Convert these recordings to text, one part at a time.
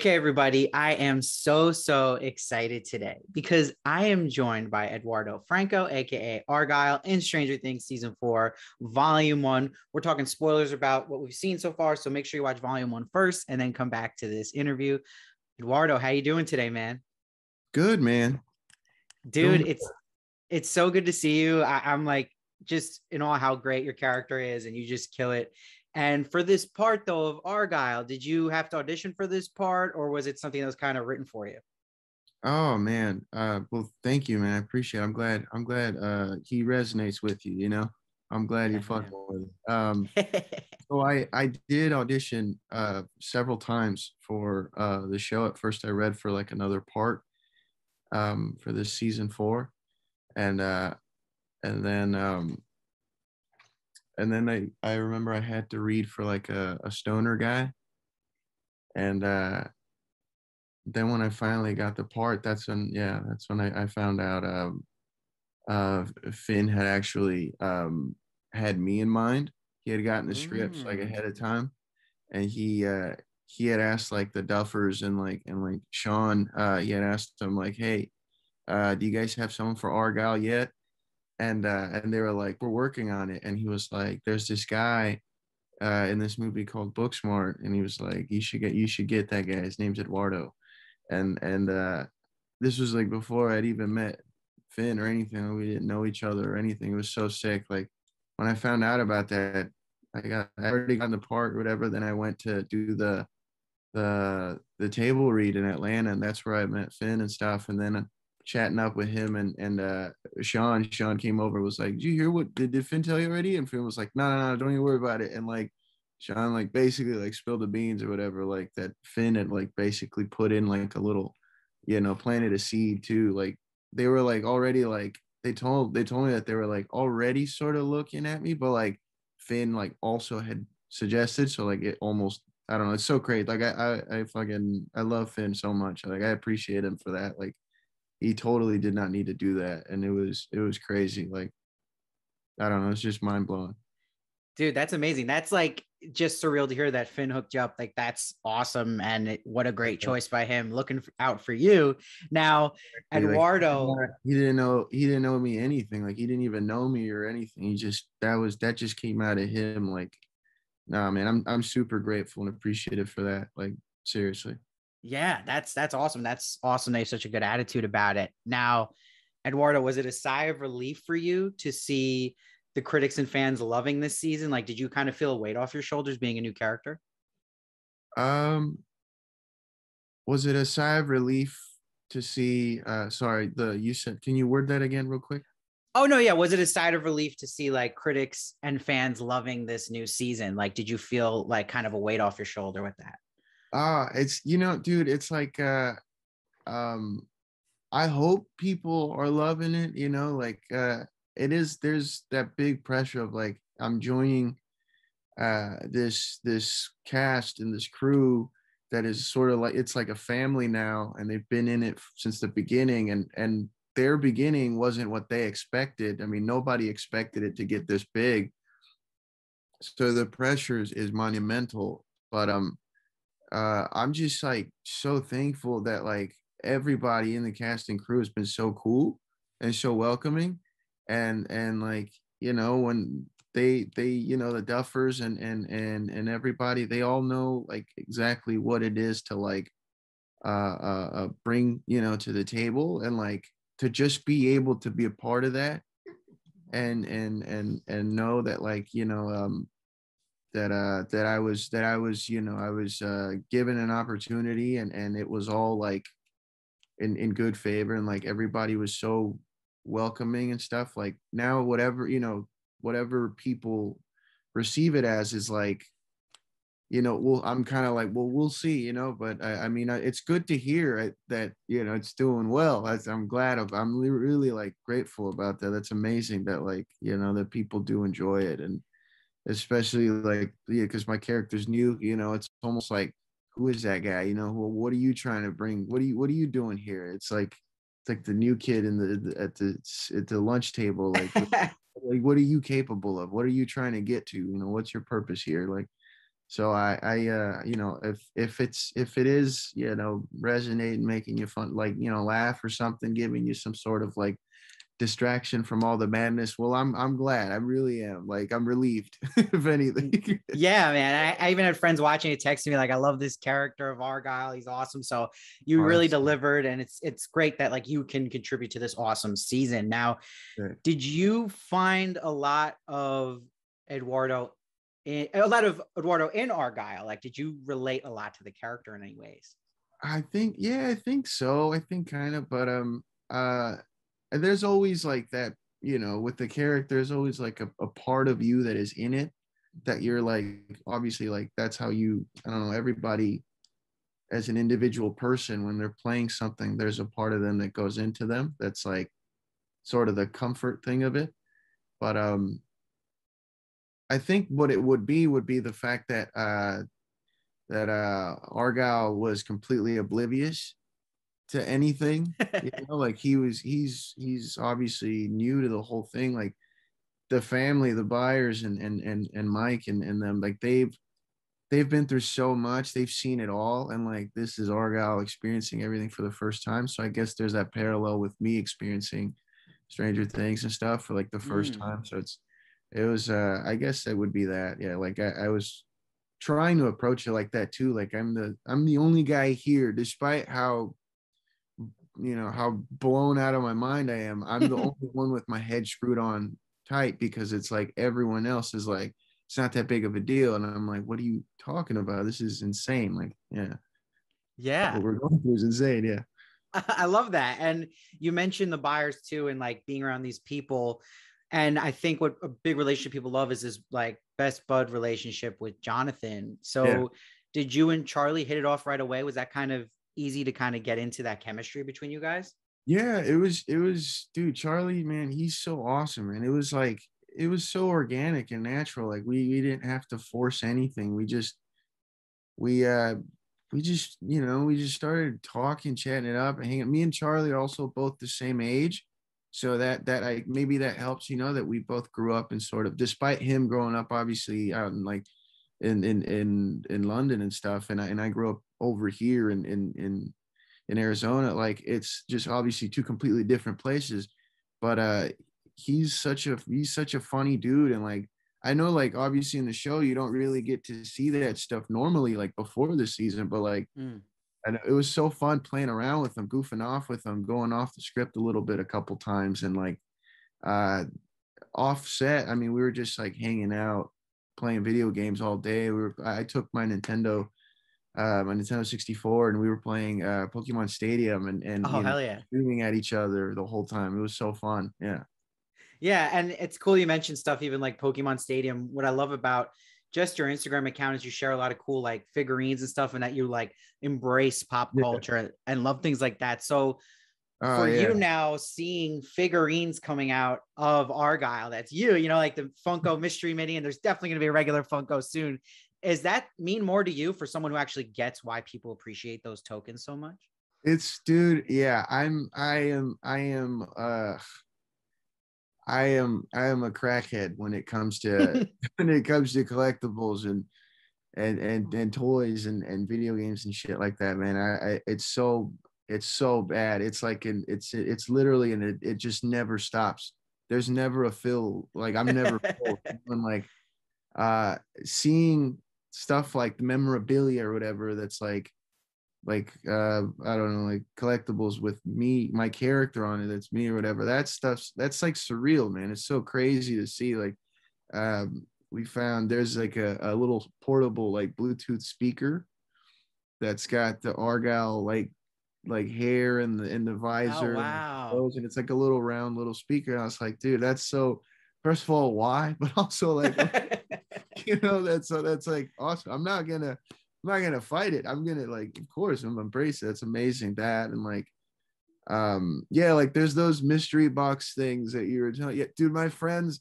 Okay, everybody, I am so excited today because I am joined by Eduardo Franco, aka Argyle, in Stranger Things season 4, volume 1. We're talking spoilers about what we've seen so far, so make sure you watch volume 1 first and then come back to this interview. Eduardo, how you doing today, man? Good, man. Dude, Doing it's so good to see you. I'm like just in awe how great your character is, and you just kill it. And for this part though of Argyle, did you have to audition for this part, or was it something that was kind of written for you? Oh man. Well, thank you, man. I appreciate it. I'm glad he resonates with you, you know. I'm glad you're Yeah, fucking man. with it. So I did audition several times for the show. At first I read for like another part for this season 4. And and then um and then I remember I had to read for like a stoner guy. And then when I finally got the part, that's when I found out Finn had actually had me in mind. He had gotten the scripts like Mm. ahead of time, and he had asked like the Duffers and Sean. He had asked them like, "Hey, do you guys have someone for Argyle yet?" And they were like, "We're working on it." And he was like, "There's this guy in this movie called Booksmart," and he was like, "You should get that guy. His name's Eduardo." And this was like before I'd even met Finn or anything. We didn't know each other or anything. It was so sick. Like when I found out about that, I already got the part or whatever. Then I went to do the table read in Atlanta, and that's where I met Finn and stuff. And then chatting up with him and Sean came over, was like, "Did you hear what did Finn tell you already?" And Finn was like, "No, don't even worry about it." And like Sean like basically like spilled the beans or whatever, like that Finn had like basically put in like a little, planted a seed too. Like they were like already like they told me that they were like already sort of looking at me, but like Finn like also had suggested, so like it almost, I don't know, it's so great. Like I love Finn so much. Like I appreciate him for that. Like he totally did not need to do that, and it was crazy. Like I don't know, it's just mind blowing. Dude, that's amazing. That's like just surreal to hear that Finn hooked you up. Like that's awesome, and what a great choice by him looking out for you. Now, Like Eduardo, he didn't know me anything. Like he didn't even know me or anything. That just came out of him. Like, nah, man, I'm super grateful and appreciative for that. Like seriously. yeah, that's awesome. That's awesome. They have such a good attitude about it. Now, Eduardo, was it a sigh of relief for you to see the critics and fans loving this season? Like, did you kind of feel a weight off your shoulders being a new character? Um, was it a sigh of relief to see? Sorry, the you said. Can you word that again, real quick? Oh no, yeah. Was it a sigh of relief to see like critics and fans loving this new season? Like, did you feel like kind of a weight off your shoulder with that? It's dude, it's like um I hope people are loving it, like it is there's that big pressure of like I'm joining this cast and this crew that is sort of like it's like a family now, and they've been in it since the beginning, and their beginning wasn't what they expected. I mean, nobody expected it to get this big. So the pressure is monumental, but I'm just like so thankful that like everybody in the cast and crew has been so cool and so welcoming, and like when they the Duffers and everybody, they all know like exactly what it is to like bring to the table, and like to just be able to be a part of that, and know that like that I was I was given an opportunity, and it was all like in good favor, and like everybody was so welcoming and stuff. Like now whatever people receive it as is like, well, I'm kind of like, well, we'll see, but I mean, it's good to hear that it's doing well. I'm glad I'm really like grateful about that. That's amazing that like that people do enjoy it. And especially like, yeah, because my character's new, it's almost like, who is that guy, what are you trying to bring, what are you doing here? It's like the new kid in at the lunch table, like what are you capable of, what are you trying to get to, what's your purpose here, like, So you know, if it is, you know, resonating, making you fun, like, you know, laugh or something, giving you some sort of like distraction from all the madness, well, I'm glad. I really am. Like, I'm relieved, if anything. Yeah, man. I even had friends watching it texting me like, I love this character of Argyle. He's awesome. So you Oh, really that's delivered, and it's great that like you can contribute to this awesome season. Now, great. did you find a lot of Eduardo in Argyle? Like, did you relate a lot to the character in any ways? I think, yeah, I think so. I think kind of, but and there's always like that, you know, with the character, there's always like a part of you that is in it that you're like, obviously, like that's how you, I don't know, everybody as an individual person, when they're playing something, there's a part of them that goes into them. That's like sort of the comfort thing of it. But I think what it would be the fact that Argyle was completely oblivious to anything. You know, like he's obviously new to the whole thing. Like the family, the buyers, and Mike and them, like they've been through so much, they've seen it all, and like this is Argyle experiencing everything for the first time. So I guess there's that parallel with me experiencing Stranger Things and stuff for like the first Mm. time. So it was I guess it would be that. Yeah, like I was trying to approach it like that too. Like I'm the only guy here, despite how, you know, how blown out of my mind I am. I'm the only one with my head screwed on tight, because it's like everyone else is like, it's not that big of a deal. And I'm like, what are you talking about? This is insane. Like, yeah, what Yeah. we're going through is insane. Yeah. I love that. And you mentioned the buyers too, and like being around these people. And I think what a big relationship people love is this like best bud relationship with Jonathan. Yeah. So did you and Charlie hit it off right away? Was that kind of easy to kind of get into that chemistry between you guys? Yeah. Dude, Charlie, man, he's so awesome. And it was like, it was so organic and natural. Like we didn't have to force anything. We we just, you know, we just started talking, chatting it up, and hanging. Me and Charlie are also both the same age, so that I maybe that helps, you know, that we both grew up in sort of, despite him growing up obviously out in like in London and stuff, and I grew up over here in Arizona. Like it's just obviously two completely different places, but he's such a funny dude. And like I know, like obviously in the show you don't really get to see that stuff normally, like before the season, but like, Mm. and it was so fun playing around with them, goofing off with them, going off the script a little bit a couple times, and like uh offset. I mean, we were just like hanging out, playing video games all day. I took my Nintendo 64, and we were playing Pokemon Stadium, and Oh, you know, hell yeah. screaming at each other the whole time. It was so fun. Yeah. Yeah, and it's cool you mentioned stuff even like Pokemon Stadium. What I love about just your Instagram account is you share a lot of cool like figurines and stuff, and that you like embrace pop Yeah. culture and love things like that. So Oh for you yeah. now, seeing figurines coming out of Argyle, that's you know, like the Funko Mystery Mini, and there's definitely going to be a regular Funko soon. Does that mean more to you for someone who actually gets why people appreciate those tokens so much? It's dude, yeah, I am a crackhead when it comes to when it comes to collectibles and toys and video games and shit like that, man. It's so bad. It's like it's literally, and it just never stops. There's never a fill. Like I'm never full. When like seeing stuff like the memorabilia or whatever, that's like I don't know, like collectibles with me, my character on it, that's me or whatever. That stuff's that's like surreal, man. It's so crazy to see. Like we found there's like a little portable like Bluetooth speaker that's got the Argyle like hair in the Oh, visor and wow. those, and it's like a little round little speaker. And I was like, dude, that's so, first of all, why? But also like, you know, that's like awesome. I'm not gonna fight it. I'm gonna, like, of course I'm embrace it. That's amazing. That, and like yeah, like there's those mystery box things that you were telling. Yeah, dude, my friends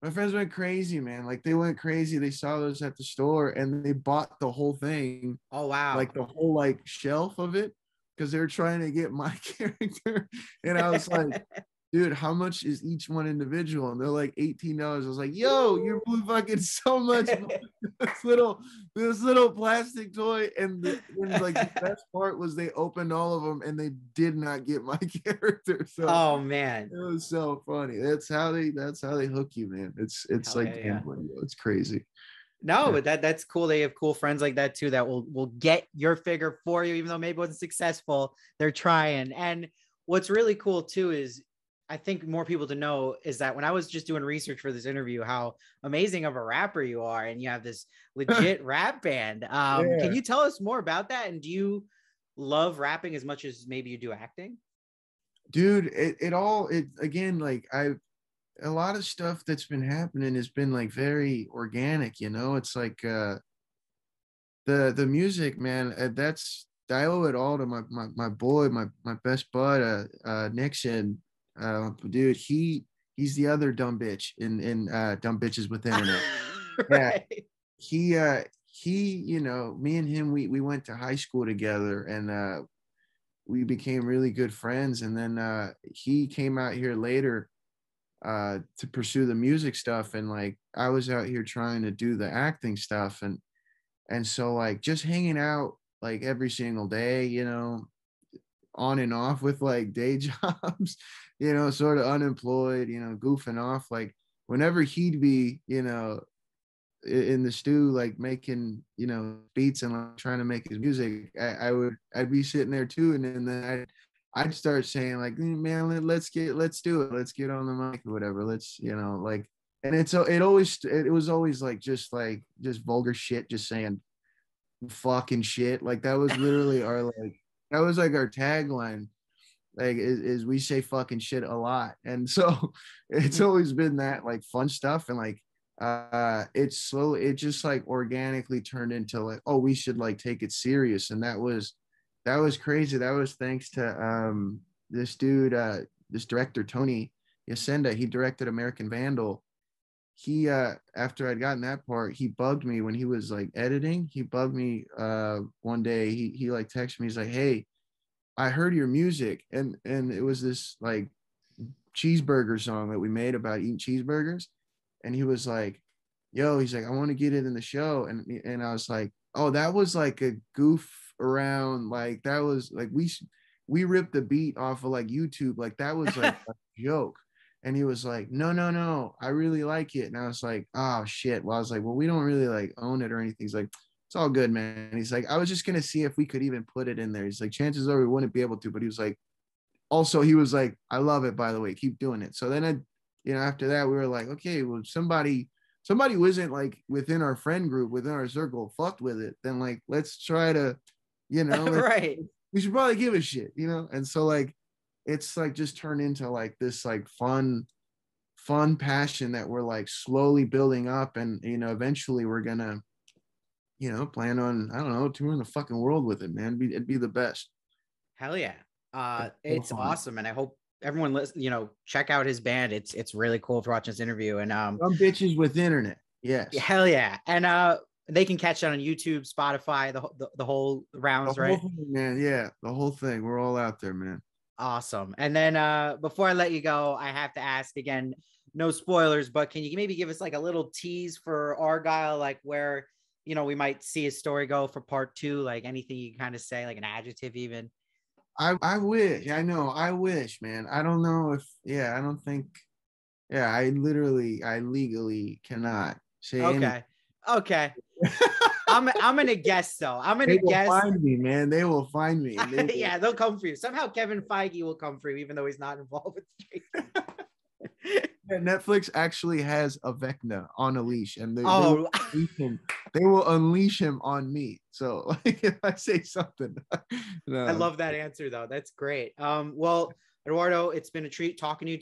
went crazy, man. Like they went crazy. They saw those at the store and they bought the whole thing, Oh, wow. like the whole like shelf of it, because they were trying to get my character. And I was like, dude, how much is each one individual? And they're like $18. I was like, yo, you're fucking so much this little plastic toy. And like the best part was they opened all of them and they did not get my character. So Oh man, it was so funny. That's how they hook you, man. It's hell like yeah, yeah. gambling. It's crazy. No, Yeah. but that's cool. They have cool friends like that too that will get your figure for you, even though maybe it wasn't successful. They're trying. And what's really cool too is I think more people to know is that when I was just doing research for this interview, how amazing of a rapper you are, and you have this legit rap band. Yeah. Can you tell us more about that? And do you love rapping as much as maybe you do acting? Dude, it again, like a lot of stuff that's been happening has been like very organic, it's like the music, man. That's I owe it all to my boy, my best bud, Nixon. Dude, he's the other dumb bitch in dumb bitches with internet. Yeah, Right. he me and him, we went to high school together, and we became really good friends. And then he came out here later to pursue the music stuff, and like I was out here trying to do the acting stuff, and so like just hanging out like every single day, on and off with like day jobs, sort of unemployed, goofing off. Like whenever he'd be, in the stew, like making, beats and like trying to make his music, I'd be sitting there too. And then I'd start saying like, man, let's do it. Let's get on the mic or whatever. Let's, like, and it was always like, just vulgar shit, just saying fucking shit. Like that was literally that was like our tagline. Like is we say fucking shit a lot. And so it's always been that like fun stuff. And like, it just like organically turned into like, oh, we should like take it serious. And that was crazy. That was thanks to this dude, this director Tony Yacenda. He directed American Vandal. He after I'd gotten that part, he bugged me when he was like editing. He bugged me one day. He like texted me. He's like, hey, I heard your music, and it was this like cheeseburger song that we made about eating cheeseburgers. And he was like, yo, he's like, I want to get it in the show. And I was like, oh, that was like a goof around. Like that was like, we ripped the beat off of like YouTube. Like that was like a joke. And he was like, no, I really like it. And I was like, oh shit. Well, I was like, well, we don't really like own it or anything. He's like, it's all good, man. And he's like, I was just going to see if we could even put it in there. He's like, chances are we wouldn't be able to, but he was like, also, he was like, I love it, by the way, keep doing it. So then after that, we were like, okay, well, somebody wasn't like within our friend group, within our circle, fucked with it. Then like, let's try to, Right. we should probably give a shit, And so like, it's like just turned into like this like fun passion that we're like slowly building up. And, eventually we're going to, plan on, I don't know, touring the fucking world with it, man. It'd be the best. Hell yeah. It's awesome. And I hope everyone check out his band. It's really cool for watching this interview. And some bitches with internet. Yes. Hell yeah. And they can catch it on YouTube, Spotify, the whole rounds, right? Thing, man. Yeah, the whole thing. We're all out there, man. Awesome. And then before I let you go, I have to ask again, no spoilers, but can you maybe give us like a little tease for Argyle, like where we might see his story go for part 2, like anything you can kind of say, like an adjective even? I wish. I know. I wish, man. I don't know if. Yeah, I don't think. Yeah, I legally cannot say. Okay. I'm gonna guess though. I'm gonna guess. They will find me, man. They will find me. Yeah, they'll come for you. Somehow Kevin Feige will come for you, even though he's not involved with the Yeah, Netflix actually has a Vecna on a leash, and they will unleash him on me. So like, if I say something, no. I love that answer though. That's great. Well, Eduardo, it's been a treat talking to you today.